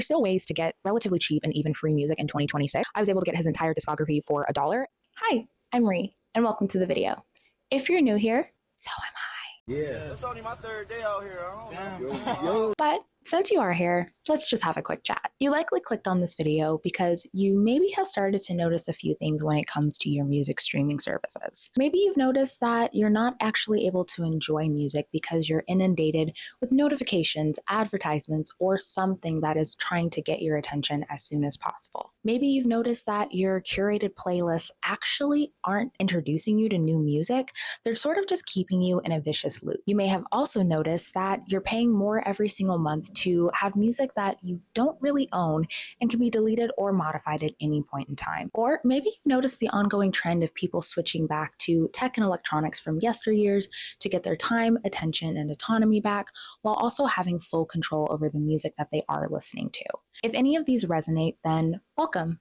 There's still ways to get relatively cheap and even free music in 2026. I was able to get his entire discography for $1. Hi, I'm Ree, and welcome to the video. If you're new here, so am I. Yeah. It's only my third day out here. I don't know. But since you are here, let's just have a quick chat. You likely clicked on this video because you maybe have started to notice a few things when it comes to your music streaming services. Maybe you've noticed that you're not actually able to enjoy music because you're inundated with notifications, advertisements, or something that is trying to get your attention as soon as possible. Maybe you've noticed that your curated playlists actually aren't introducing you to new music. They're sort of just keeping you in a vicious loop. You may have also noticed that you're paying more every single month to have music that you don't really own and can be deleted or modified at any point in time. Or maybe you've noticed the ongoing trend of people switching back to tech and electronics from yesteryears to get their time, attention, and autonomy back, while also having full control over the music that they are listening to. If any of these resonate, then welcome.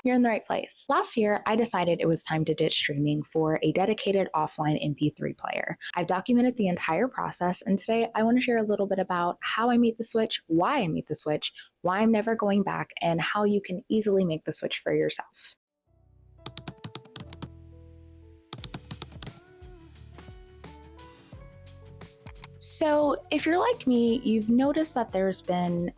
You're in the right place. Last year, I decided it was time to ditch streaming for a dedicated offline MP3 player. I've documented the entire process, and today I want to share a little bit about how I made the switch, why I made the switch, why I'm never going back, and how you can easily make the switch for yourself. So, if you're like me, you've noticed that there's been,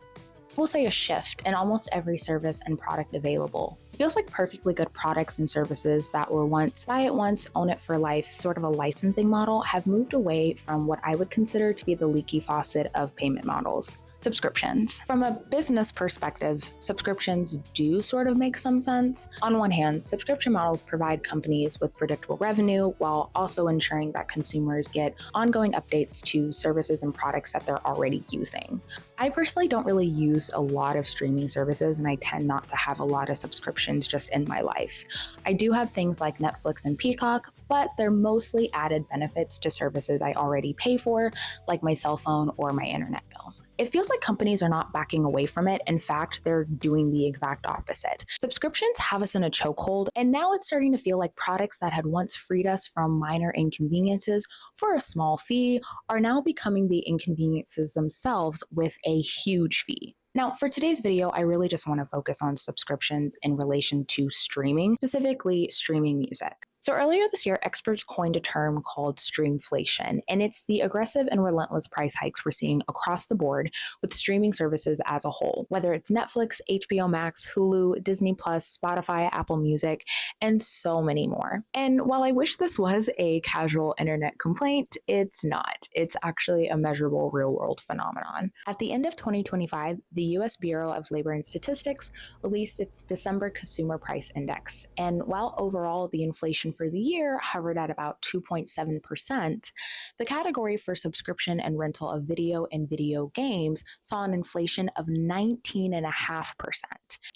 we'll say, a shift in almost every service and product available. It feels like perfectly good products and services that were once buy it once, own it for life, sort of a licensing model, have moved away from what I would consider to be the leaky faucet of payment models. Subscriptions. From a business perspective, subscriptions do sort of make some sense. On one hand, subscription models provide companies with predictable revenue while also ensuring that consumers get ongoing updates to services and products that they're already using. I personally don't really use a lot of streaming services, and I tend not to have a lot of subscriptions just in my life. I do have things like Netflix and Peacock, but they're mostly added benefits to services I already pay for, like my cell phone or my internet bill. It feels like companies are not backing away from it. In fact, they're doing the exact opposite. Subscriptions have us in a chokehold, and now it's starting to feel like products that had once freed us from minor inconveniences for a small fee are now becoming the inconveniences themselves with a huge fee. Now, for today's video, I really just want to focus on subscriptions in relation to streaming, specifically streaming music. So earlier this year, experts coined a term called streamflation, and it's the aggressive and relentless price hikes we're seeing across the board with streaming services as a whole, whether it's Netflix, HBO Max, Hulu, Disney+, Spotify, Apple Music, and so many more. And while I wish this was a casual internet complaint, it's not. It's actually a measurable real-world phenomenon. At the end of 2025, the U.S. Bureau of Labor and Statistics released its December Consumer Price Index, and while overall the inflation for the year hovered at about 2.7%, the category for subscription and rental of video and video games saw an inflation of 19.5%.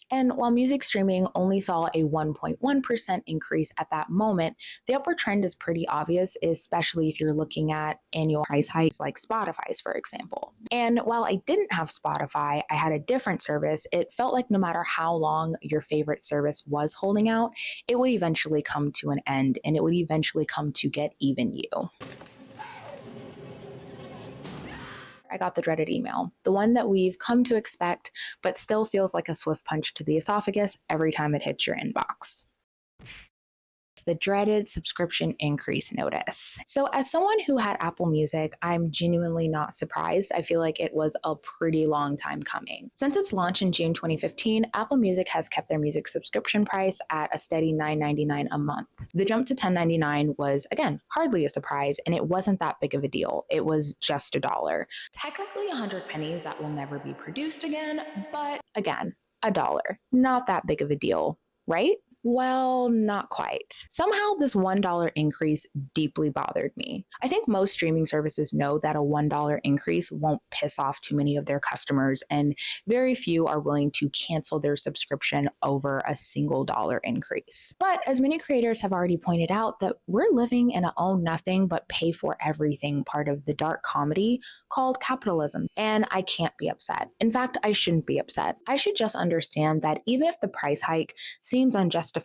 And while music streaming only saw a 1.1% increase at that moment, the upward trend is pretty obvious, especially if you're looking at annual price hikes like Spotify's, for example. And while I didn't have Spotify, I had a different service. It felt like no matter how long your favorite service was holding out, it would eventually come to an end, and it would eventually come to get even you. I got the dreaded email, the one that we've come to expect, but still feels like a swift punch to the esophagus every time it hits your inbox. The dreaded subscription increase notice. So as someone who had Apple Music, I'm genuinely not surprised. I feel like it was a pretty long time coming. Since its launch in June 2015, Apple Music has kept their music subscription price at a steady $9.99 a month. The jump to $10.99 was, again, hardly a surprise, and it wasn't that big of a deal. It was just $1. Technically 100 pennies that will never be produced again, but again, $1. Not that big of a deal, right? Well, not quite. Somehow this $1 increase deeply bothered me. I think most streaming services know that a $1 increase won't piss off too many of their customers, and very few are willing to cancel their subscription over a single dollar increase. But as many creators have already pointed out, that we're living in an own nothing but pay for everything part of the dark comedy called capitalism, and I can't be upset. In fact, I shouldn't be upset. I should just understand that even if the price hike seems unjustified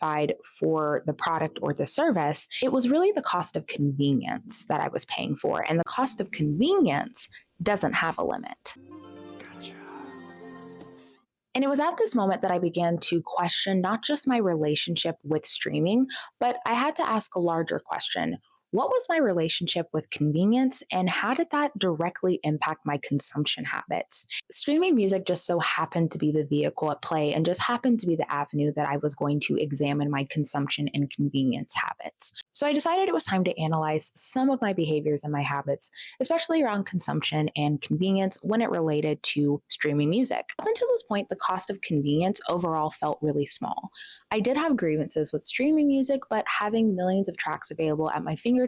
for the product or the service, it was really the cost of convenience that I was paying for, and the cost of convenience doesn't have a limit. Gotcha. And it was at this moment that I began to question not just my relationship with streaming, but I had to ask a larger question. What was my relationship with convenience, and how did that directly impact my consumption habits? Streaming music just so happened to be the vehicle at play and just happened to be the avenue that I was going to examine my consumption and convenience habits. So I decided it was time to analyze some of my behaviors and my habits, especially around consumption and convenience when it related to streaming music. Up until this point, the cost of convenience overall felt really small. I did have grievances with streaming music, but having millions of tracks available at my fingertips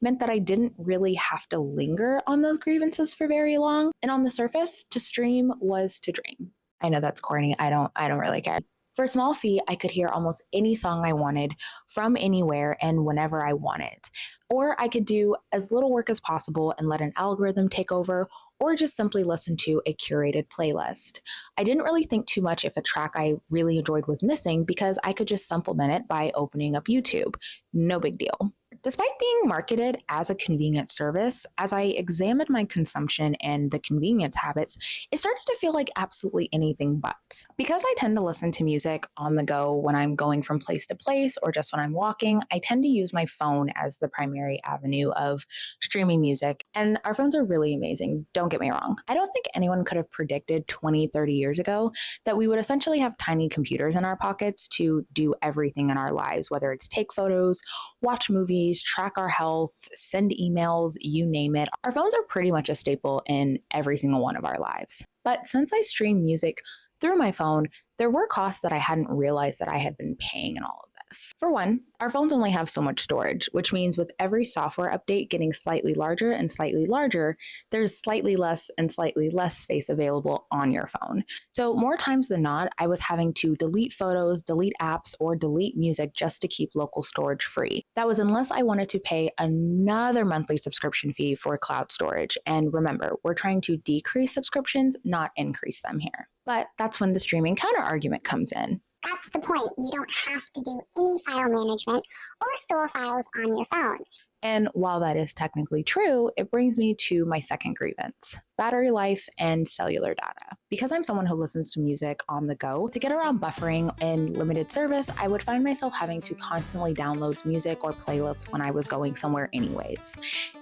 meant that I didn't really have to linger on those grievances for very long. And on the surface, to stream was to dream. I know that's corny. I don't really care. For a small fee, I could hear almost any song I wanted from anywhere and whenever I wanted. Or I could do as little work as possible and let an algorithm take over, or just simply listen to a curated playlist. I didn't really think too much if a track I really enjoyed was missing because I could just supplement it by opening up YouTube. No big deal. Despite being marketed as a convenient service, as I examined my consumption and the convenience habits, it started to feel like absolutely anything but. Because I tend to listen to music on the go when I'm going from place to place or just when I'm walking, I tend to use my phone as the primary avenue of streaming music. And our phones are really amazing, don't get me wrong. I don't think anyone could have predicted 20, 30 years ago that we would essentially have tiny computers in our pockets to do everything in our lives, whether it's take photos, watch movies, track our health, send emails, you name it. Our phones are pretty much a staple in every single one of our lives. But since I stream music through my phone, there were costs that I hadn't realized that I had been paying in all of this. For one, our phones only have so much storage, which means with every software update getting slightly larger and slightly larger, there's slightly less and slightly less space available on your phone. So more times than not, I was having to delete photos, delete apps, or delete music just to keep local storage free. That was unless I wanted to pay another monthly subscription fee for cloud storage. And remember, we're trying to decrease subscriptions, not increase them here. But that's when the streaming counter argument comes in. That's the point. You don't have to do any file management or store files on your phone. And while that is technically true, it brings me to my second grievance: battery life and cellular data. Because I'm someone who listens to music on the go, to get around buffering and limited service, I would find myself having to constantly download music or playlists when I was going somewhere anyways.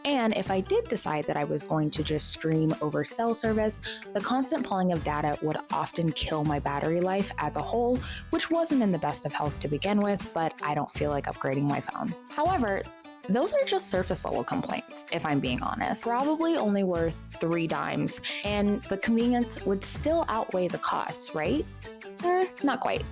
And if I did decide that I was going to just stream over cell service, the constant pulling of data would often kill my battery life as a whole, which wasn't in the best of health to begin with, but I don't feel like upgrading my phone. However, those are just surface level complaints, if I'm being honest. Probably only worth 3 dimes, and the convenience would still outweigh the costs, right? Not quite.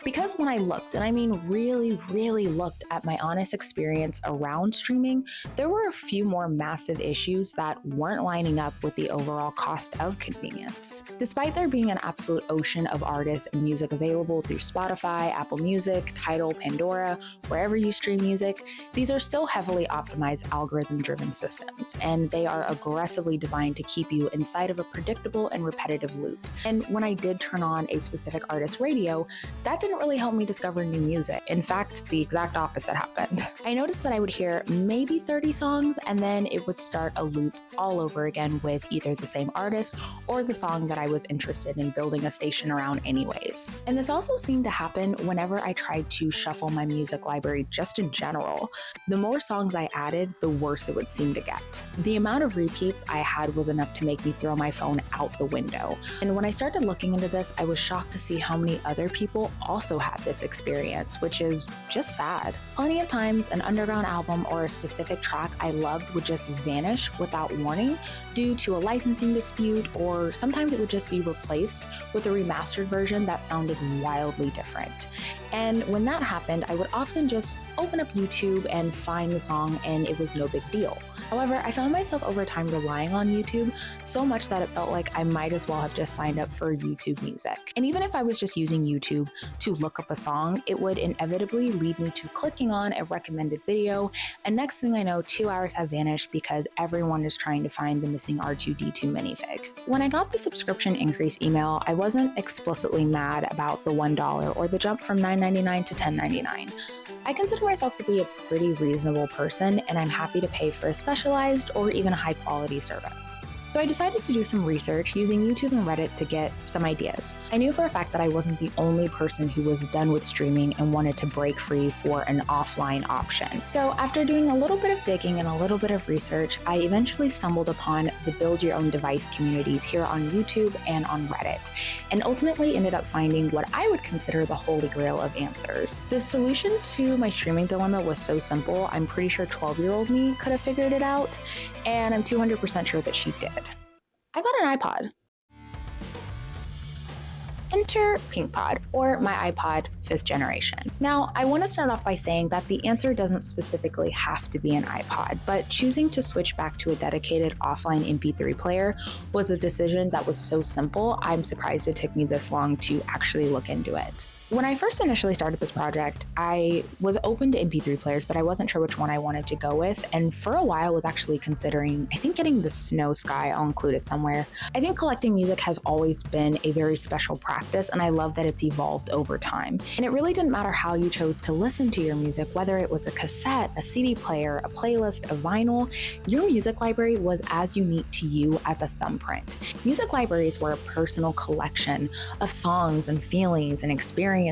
Because when I looked, and I mean really, really looked at my honest experience around streaming, there were a few more massive issues that weren't lining up with the overall cost of convenience. Despite there being an absolute ocean of artists and music available through Spotify, Apple Music, Tidal, Pandora, wherever you stream music, these are still heavily optimized algorithm-driven systems, and they are aggressively designed to keep you inside of a predictable and repetitive loop. And when I did turn on a specific artist radio, that didn't really help me discover new music. In fact, the exact opposite happened. I noticed that I would hear maybe 30 songs and then it would start a loop all over again with either the same artist or the song that I was interested in building a station around anyways. And this also seemed to happen whenever I tried to shuffle my music library just in general. The more songs I added, the worse it would seem to get. The amount of repeats I had was enough to make me throw my phone out the window. And when I started looking into this, I was shocked to see how many other people also had this experience, which is just sad. Plenty of times, an underground album or a specific track I loved would just vanish without warning due to a licensing dispute, or sometimes it would just be replaced with a remastered version that sounded wildly different. And when that happened, I would often just open up YouTube and find the song, and it was no big deal. However, I found myself over time relying on YouTube so much that it felt like I might as well have just signed up for YouTube Music. And even if I was just using YouTube to look up a song, it would inevitably lead me to clicking on a recommended video, and next thing I know, 2 hours have vanished because everyone is trying to find the missing R2-D2 minifig. When I got the subscription increase email, I wasn't explicitly mad about the $1 or the jump from $9.99 to $10.99. I consider myself to be a pretty reasonable person, and I'm happy to pay for a specialized or even high quality service. So I decided to do some research using YouTube and Reddit to get some ideas. I knew for a fact that I wasn't the only person who was done with streaming and wanted to break free for an offline option. So after doing a little bit of digging and a little bit of research, I eventually stumbled upon the Build Your Own Device communities here on YouTube and on Reddit, and ultimately ended up finding what I would consider the holy grail of answers. The solution to my streaming dilemma was so simple, I'm pretty sure 12-year-old me could have figured it out, and I'm 200% sure that she did. I got an iPod. Enter PinkPod, or my iPod 5th generation. Now, I want to start off by saying that the answer doesn't specifically have to be an iPod, but choosing to switch back to a dedicated offline MP3 player was a decision that was so simple, I'm surprised it took me this long to actually look into it. When I first initially started this project, I was open to MP3 players, but I wasn't sure which one I wanted to go with, and for a while was actually considering, I think, getting the Snow Sky. I'll include it somewhere. I think collecting music has always been a very special practice, and I love that it's evolved over time. And it really didn't matter how you chose to listen to your music, whether it was a cassette, a CD player, a playlist, a vinyl, your music library was as unique to you as a thumbprint. Music libraries were a personal collection of songs and feelings and experiences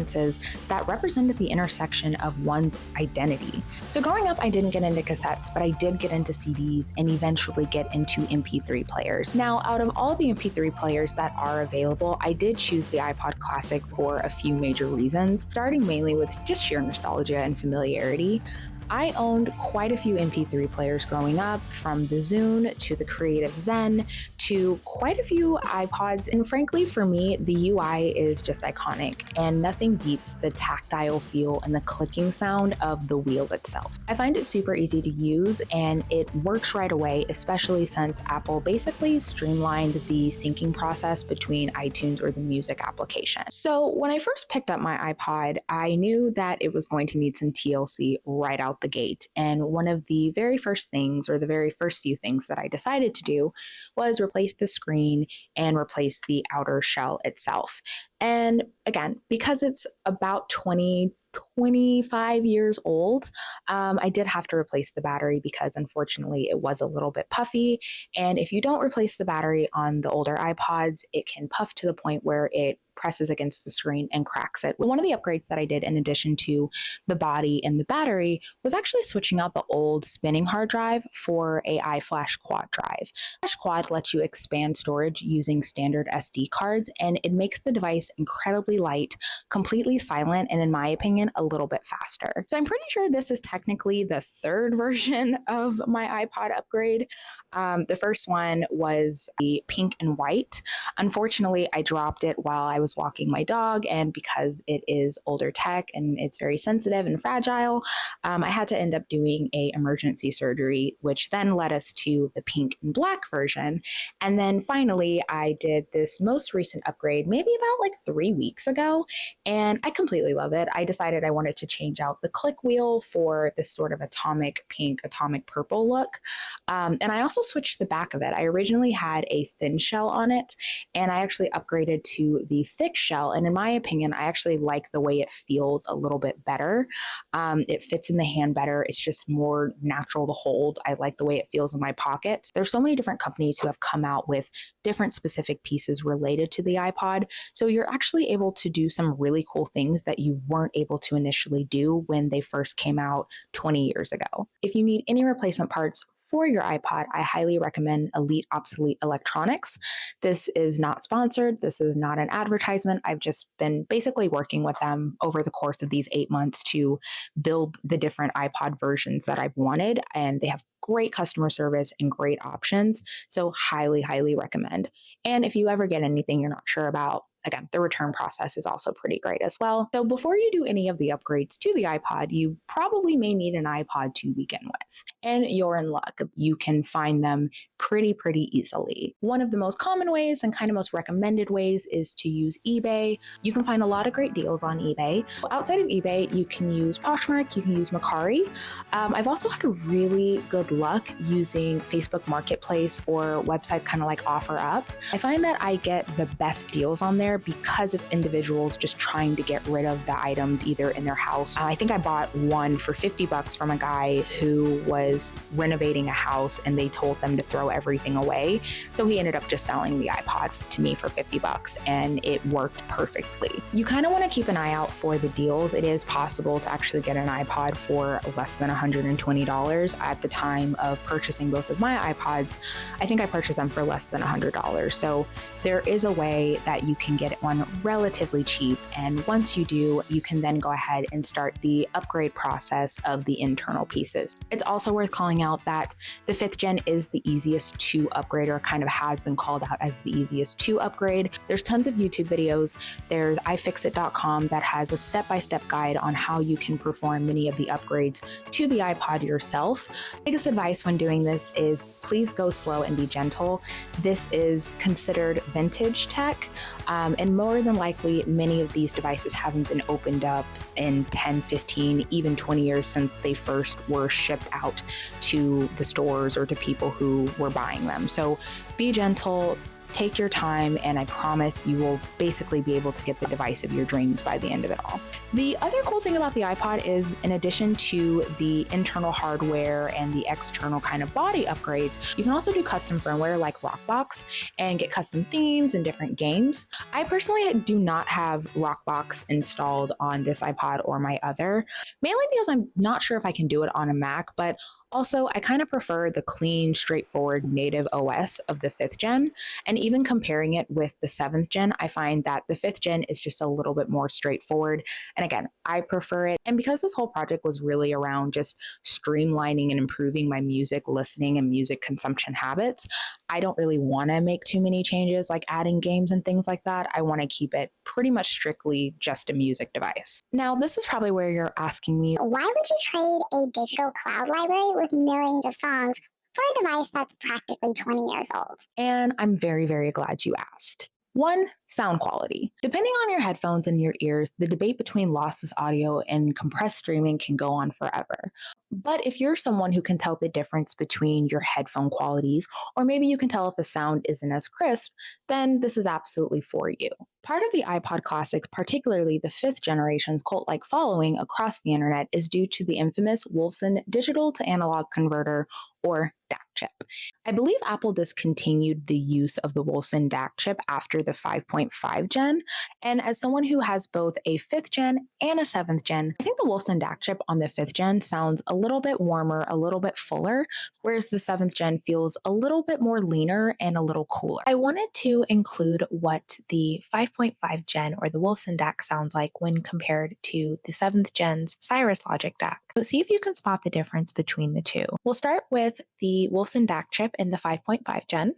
that represented the intersection of one's identity. So growing up, I didn't get into cassettes, but I did get into CDs and eventually get into MP3 players. Now, out of all the MP3 players that are available, I did choose the iPod Classic for a few major reasons, starting mainly with just sheer nostalgia and familiarity. I owned quite a few MP3 players growing up, from the Zune to the Creative Zen to quite a few iPods, and frankly for me, the UI is just iconic, and nothing beats the tactile feel and the clicking sound of the wheel itself. I find it super easy to use, and it works right away, especially since Apple basically streamlined the syncing process between iTunes or the music application. So when I first picked up my iPod, I knew that it was going to need some TLC right out the gate. And one of the very first things, or the very first few things that I decided to do, was replace the screen and replace the outer shell itself. And again, because it's about 25 years old, I did have to replace the battery because unfortunately it was a little bit puffy. And if you don't replace the battery on the older iPods, it can puff to the point where it presses against the screen and cracks it. One of the upgrades that I did in addition to the body and the battery was actually switching out the old spinning hard drive for a iFlash quad drive. Flash quad lets you expand storage using standard SD cards, and it makes the device incredibly light, completely silent, and in my opinion, a little bit faster. So I'm pretty sure this is technically the third version of my iPod upgrade. The first one was the pink and white. Unfortunately, I dropped it while I was walking my dog, and because it is older tech and it's very sensitive and fragile, I had to end up doing a emergency surgery, which then led us to the pink and black version. And then finally, I did this most recent upgrade, maybe about like 3 weeks ago, and I completely love it. I decided I wanted to change out the click wheel for this sort of atomic pink, atomic purple look. And I also switched the back of it. I originally had a thin shell on it, and I actually upgraded to the thick shell. And in my opinion, I actually like the way it feels a little bit better. It fits in the hand better. It's just more natural to hold. I like the way it feels in my pocket. There's so many different companies who have come out with different specific pieces related to the iPod. So you're actually able to do some really cool things that you weren't able to initially do when they first came out 20 years ago. If you need any replacement parts for your iPod, I highly recommend Elite Obsolete Electronics. This is not sponsored. This is not an advertisement. I've just been basically working with them over the course of these 8 months to build the different iPod versions that I've wanted, and they have great customer service and great options. So highly, highly recommend. And if you ever get anything you're not sure about, again, the return process is also pretty great as well. So before you do any of the upgrades to the iPod, you probably may need an iPod to begin with. And you're in luck. You can find them pretty easily. One of the most common ways and kind of most recommended ways is to use eBay. You can find a lot of great deals on eBay. Outside of eBay, you can use Poshmark, you can use Mercari. I've also had really good good luck using Facebook Marketplace or websites kind of like OfferUp, I find that I get the best deals on there because it's individuals just trying to get rid of the items either in their house. I think I bought one for $50 from a guy who was renovating a house and they told them to throw everything away. So he ended up just selling the iPod to me for $50 and it worked perfectly. You kind of want to keep an eye out for the deals. It is possible to actually get an iPod for less than $120. At the time of purchasing both of my iPods, I think I purchased them for less than $100. So there is a way that you can get one relatively cheap. And once you do, you can then go ahead and start the upgrade process of the internal pieces. It's also worth calling out that the 5th gen is the easiest to upgrade, or kind of has been called out as the easiest to upgrade. There's tons of YouTube videos. There's ifixit.com that has a step-by-step guide on how you can perform many of the upgrades to the iPod yourself. Biggest advice when doing this is please go slow and be gentle. This is considered vintage tech, and more than likely many of these devices haven't been opened up in 10, 15, even 20 years since they first were shipped out to the stores or to people who were buying them. So be gentle, take your time, and I promise you will basically be able to get the device of your dreams by the end of it all. The other cool thing about the iPod is, in addition to the internal hardware and the external kind of body upgrades, you can also do custom firmware like Rockbox and get custom themes and different games. I personally do not have Rockbox installed on this iPod or my other, mainly because I'm not sure if I can do it on a Mac, but also, I kind of prefer the clean, straightforward native OS of the 5th gen. And even comparing it with the 7th gen, I find that the 5th gen is just a little bit more straightforward. And again, I prefer it. And because this whole project was really around just streamlining and improving my music listening and music consumption habits, I don't really want to make too many changes like adding games and things like that. I want to keep it pretty much strictly just a music device. Now, this is probably where you're asking me, why would you trade a digital cloud library with millions of songs for a device that's practically 20 years old? And I'm very, very glad you asked. 1, sound quality. Depending on your headphones and your ears, the debate between lossless audio and compressed streaming can go on forever. But if you're someone who can tell the difference between your headphone qualities, or maybe you can tell if the sound isn't as crisp, then this is absolutely for you. Part of the iPod Classics, particularly the 5th generation's cult-like following across the internet, is due to the infamous Wolfson digital to analog converter, or DAC chip. I believe Apple discontinued the use of the Wolfson DAC chip after the 5.5 gen, and as someone who has both a 5th gen and a 7th gen, I think the Wolfson DAC chip on the 5th gen sounds a little bit warmer, a little bit fuller, whereas the 7th gen feels a little bit more leaner and a little cooler. I wanted to include what the 5.5 gen or the Wolfson DAC sounds like when compared to the 7th gen's Cirrus Logic DAC. So see if you can spot the difference between the two. We'll start with the Wolfson DAC chip in the 5.5 gen.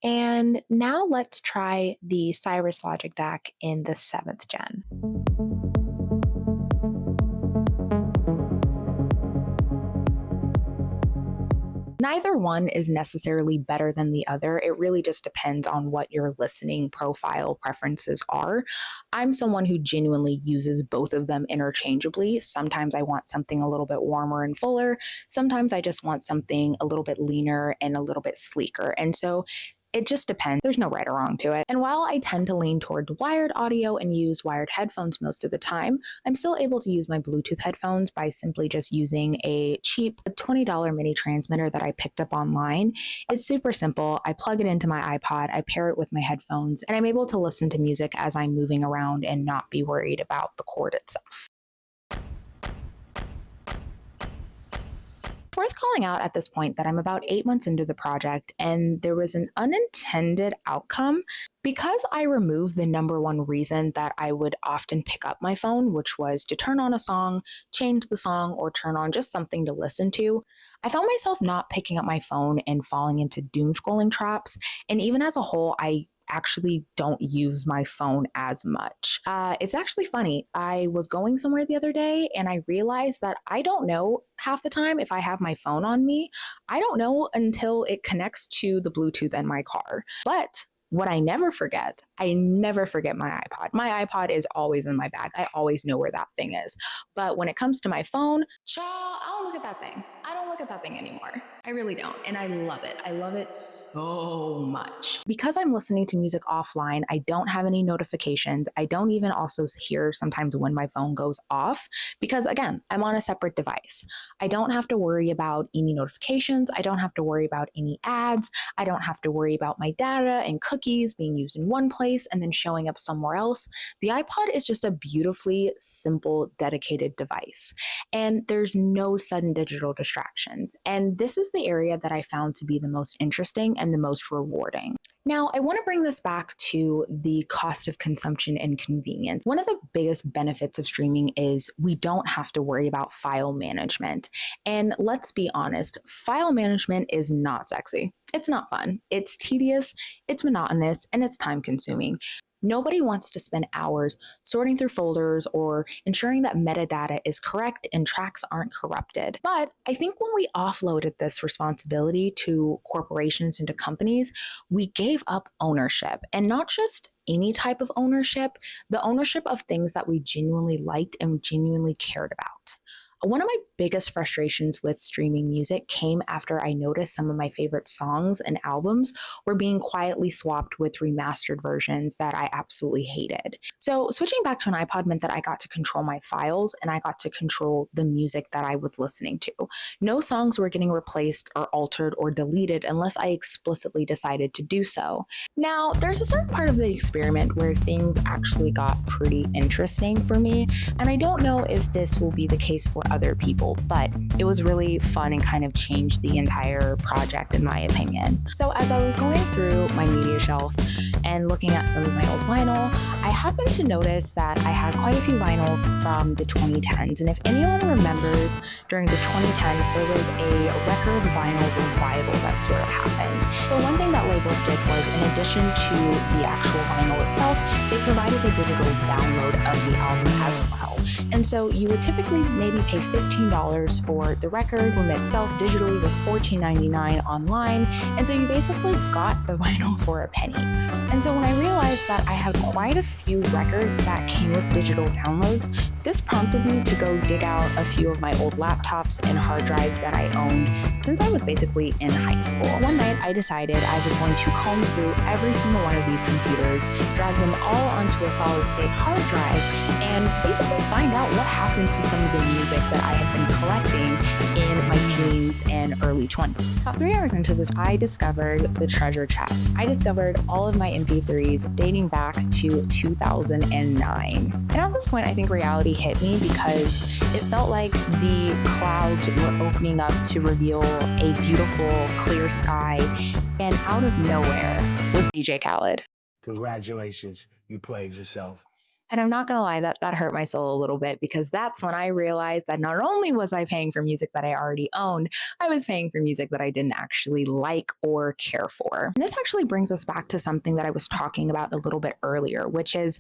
And now let's try the Cirrus Logic DAC in the 7th gen. Neither one is necessarily better than the other. It really just depends on what your listening profile preferences are. I'm someone who genuinely uses both of them interchangeably. Sometimes I want something a little bit warmer and fuller. Sometimes I just want something a little bit leaner and a little bit sleeker. And so it just depends. There's no right or wrong to it. And while I tend to lean toward wired audio and use wired headphones most of the time, I'm still able to use my Bluetooth headphones by simply just using a cheap $20 mini transmitter that I picked up online. It's super simple. I plug it into my iPod, I pair it with my headphones, and I'm able to listen to music as I'm moving around and not be worried about the cord itself. Worth calling out at this point that I'm about 8 months into the project, and there was an unintended outcome. Because I removed the number one reason that I would often pick up my phone, which was to turn on a song, change the song, or turn on just something to listen to, I found myself not picking up my phone and falling into doom scrolling traps. And even as a whole, I actually don't use my phone as much. It's actually funny. I was going somewhere the other day and I realized that I don't know half the time if I have my phone on me. I don't know until it connects to the Bluetooth in my car. But What I never forget my iPod. My iPod is always in my bag. I always know where that thing is. But when it comes to my phone, child, I don't look at that thing. I don't look at that thing anymore. I really don't. And I love it. I love it so much. Because I'm listening to music offline, I don't have any notifications. I don't even also hear sometimes when my phone goes off because, again, I'm on a separate device. I don't have to worry about any notifications. I don't have to worry about any ads. I don't have to worry about my data and cookies being used in one place and then showing up somewhere else. The iPod is just a beautifully simple, dedicated device. And there's no sudden digital distractions. And this is the area that I found to be the most interesting and the most rewarding. Now, I want to bring this back to the cost of consumption and convenience. One of the biggest benefits of streaming is we don't have to worry about file management. And let's be honest, file management is not sexy. It's not fun. It's tedious, it's monotonous, and it's time consuming. Nobody wants to spend hours sorting through folders or ensuring that metadata is correct and tracks aren't corrupted. But I think when we offloaded this responsibility to corporations and to companies, we gave up ownership, and not just any type of ownership, the ownership of things that we genuinely liked and genuinely cared about. One of my biggest frustrations with streaming music came after I noticed some of my favorite songs and albums were being quietly swapped with remastered versions that I absolutely hated. So switching back to an iPod meant that I got to control my files and I got to control the music that I was listening to. No songs were getting replaced or altered or deleted unless I explicitly decided to do so. Now, there's a certain part of the experiment where things actually got pretty interesting for me, and I don't know if this will be the case for other people, but it was really fun and kind of changed the entire project in my opinion. So as I was going through my media shelf and looking at some of my old vinyl, I happened to notice that I had quite a few vinyls from the 2010s. And if anyone remembers, during the 2010s, there was a record vinyl revival that sort of happened. So one thing that labels did was, in addition to the actual vinyl itself, they provided a digital download of the album as well. And so you would typically maybe pay $15 for the record, when itself digitally was $14.99 online. And so you basically got the vinyl for a penny. And so when I realized that I had quite a few records that came with digital downloads, this prompted me to go dig out a few of my old laptops and hard drives that I owned since I was basically in high school. One night I decided I was going to comb through every single one of these computers, drag them all onto a solid state hard drive, and basically find out what happened to some of the music that I had been collecting in my teens and early 20s. About 3 hours into this, I discovered the treasure chest. I discovered all of my MP3s dating back to 2009. And at this point, I think reality hit me because it felt like the clouds were opening up to reveal a beautiful, clear sky. And out of nowhere was DJ Khaled. Congratulations, you played yourself. And I'm not going to lie, that hurt my soul a little bit, because that's when I realized that not only was I paying for music that I already owned, I was paying for music that I didn't actually like or care for. And this actually brings us back to something that I was talking about a little bit earlier, which is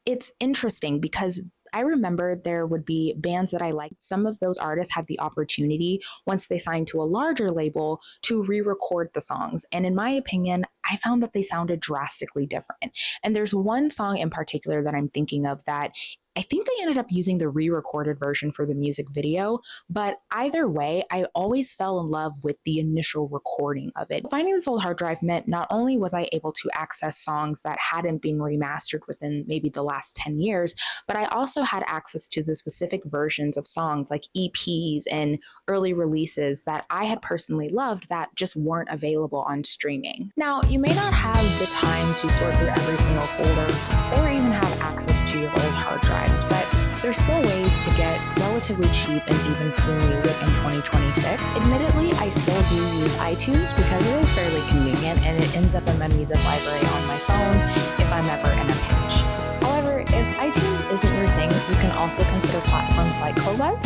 it's interesting because I remember there would be bands that I liked. Some of those artists had the opportunity, once they signed to a larger label, to re-record the songs. And in my opinion, I found that they sounded drastically different. And there's one song in particular that I'm thinking of that I think they ended up using the re-recorded version for the music video, but either way, I always fell in love with the initial recording of it. Finding this old hard drive meant not only was I able to access songs that hadn't been remastered within maybe the last 10 years, but I also had access to the specific versions of songs like EPs and early releases that I had personally loved that just weren't available on streaming. Now, you may not have the time to sort through every single folder or even have access to your old hard drive, but there's still ways to get relatively cheap and even free music in 2026. Admittedly, I still do use iTunes because it is fairly convenient and it ends up in my music library on my phone if I'm ever in a pinch. However, if iTunes isn't your thing, you can also consider platforms like Qobuz.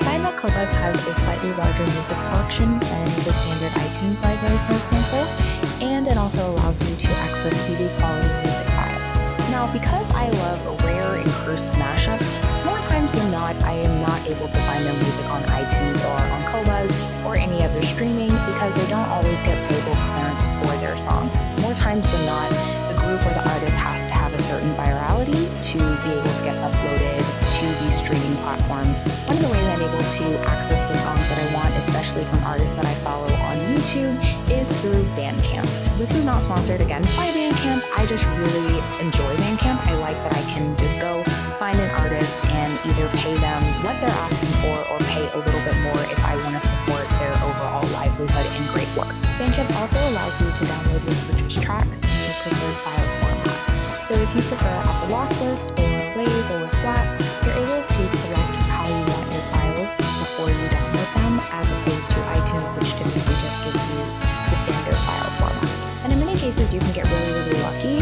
Find that Qobuz has a slightly larger music selection than the standard iTunes library, for example, and it also allows you to access CD quality music files. Now, because I love rare and cursed mashups, more times than not, I am not able to find their music on iTunes or on Qobuz or any other streaming because they don't always get label clearance for their songs. More times than not, the is through Bandcamp. This is not sponsored again by Bandcamp. I just really enjoy Bandcamp. I like that I can just go find an artist and either pay them what they're asking for or pay a little bit more if I want to support their overall livelihood and great work. Bandcamp also allows you to download your purchased tracks in your preferred file format. So if you prefer at the lossless or WAV or FLAT, you're able to select how you want your files before you download them, as opposed to iTunes, which typically just gives you the standard file format. And in many cases, you can get really, really lucky.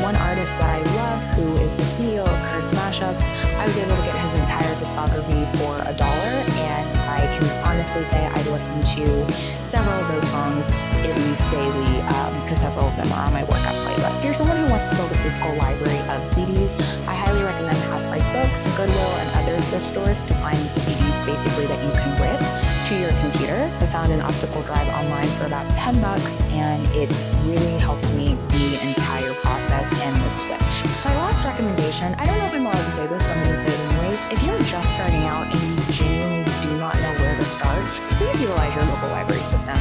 One artist that I love, who is the CEO of Cursed Mashups, I was able to get his entire discography for $1, and I can honestly say I listen to several of those songs at least daily, because several of them are on my workout playlist. If you're someone who wants to build a physical library of CDs, I highly recommend Half Price Books, Goodwill, and other thrift stores to find CDs basically that you can rip to your computer. I found an optical drive online for about $10, and it's really helped me the entire process and the switch. My last recommendation, I don't know if I'm allowed to say this, so I'm going to say it anyways. If you're just starting out and you genuinely do not know where to start, please utilize your local library system.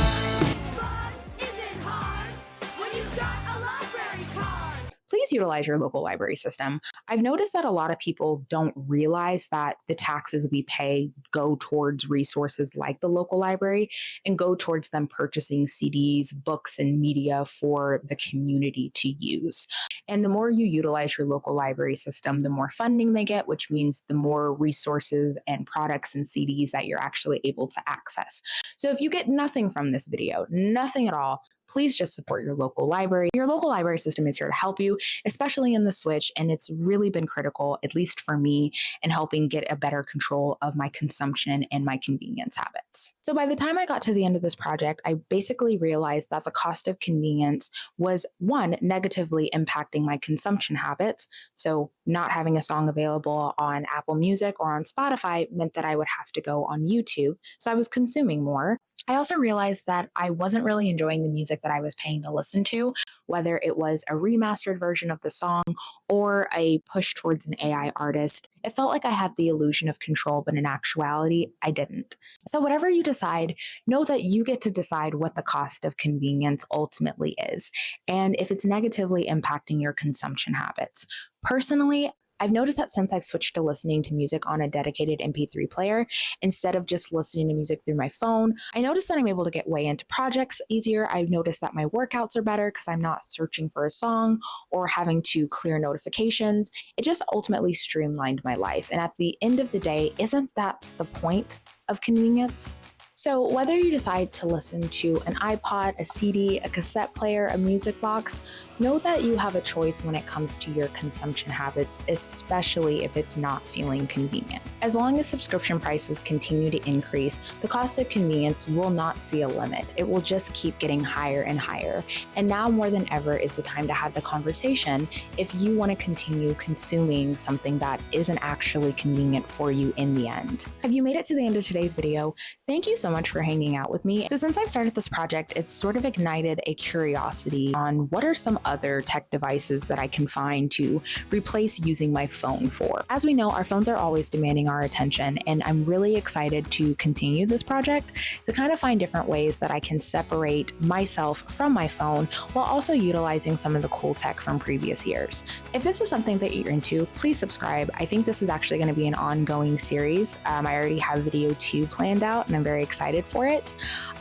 Please utilize your local library system. I've noticed that a lot of people don't realize that the taxes we pay go towards resources like the local library and go towards them purchasing CDs, books, and media for the community to use. And the more you utilize your local library system, the more funding they get, which means the more resources and products and CDs that you're actually able to access. So if you get nothing from this video, nothing at all, please just support your local library. Your local library system is here to help you, especially in the switch, and it's really been critical, at least for me, in helping get a better control of my consumption and my convenience habits. So by the time I got to the end of this project, I basically realized that the cost of convenience was, one, negatively impacting my consumption habits. So not having a song available on Apple Music or on Spotify meant that I would have to go on YouTube. So I was consuming more. I also realized that I wasn't really enjoying the music that I was paying to listen to, whether it was a remastered version of the song or a push towards an AI artist. It felt like I had the illusion of control, but in actuality, I didn't. So whatever you decide, know that you get to decide what the cost of convenience ultimately is, and if it's negatively impacting your consumption habits. Personally, I've noticed that since I've switched to listening to music on a dedicated MP3 player, instead of just listening to music through my phone, I noticed that I'm able to get way into projects easier. I've noticed that my workouts are better because I'm not searching for a song or having to clear notifications. It just ultimately streamlined my life. And at the end of the day, isn't that the point of convenience? So whether you decide to listen to an iPod, a CD, a cassette player, a music box, know that you have a choice when it comes to your consumption habits, especially if it's not feeling convenient. As long as subscription prices continue to increase, the cost of convenience will not see a limit. It will just keep getting higher and higher. And now more than ever is the time to have the conversation if you want to continue consuming something that isn't actually convenient for you in the end. Have you made it to the end of today's video? Thank you so much for hanging out with me. So since I've started this project, it's sort of ignited a curiosity on what are some other tech devices that I can find to replace using my phone for. As we know, our phones are always demanding our attention, and I'm really excited to continue this project to kind of find different ways that I can separate myself from my phone while also utilizing some of the cool tech from previous years. If this is something that you're into, please subscribe. I think this is actually going to be an ongoing series. I already have video 2 planned out, and I'm very excited for it,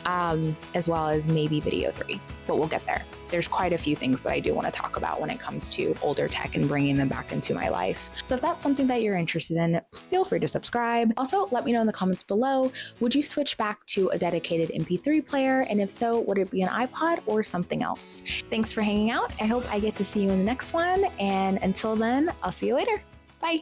as well as maybe video 3, but we'll get there. There's quite a few things that I do want to talk about when it comes to older tech and bringing them back into my life. So if that's something that you're interested in, feel free to subscribe. Also, let me know in the comments below, would you switch back to a dedicated MP3 player? And if so, would it be an iPod or something else? Thanks for hanging out. I hope I get to see you in the next one. And until then, I'll see you later. Bye.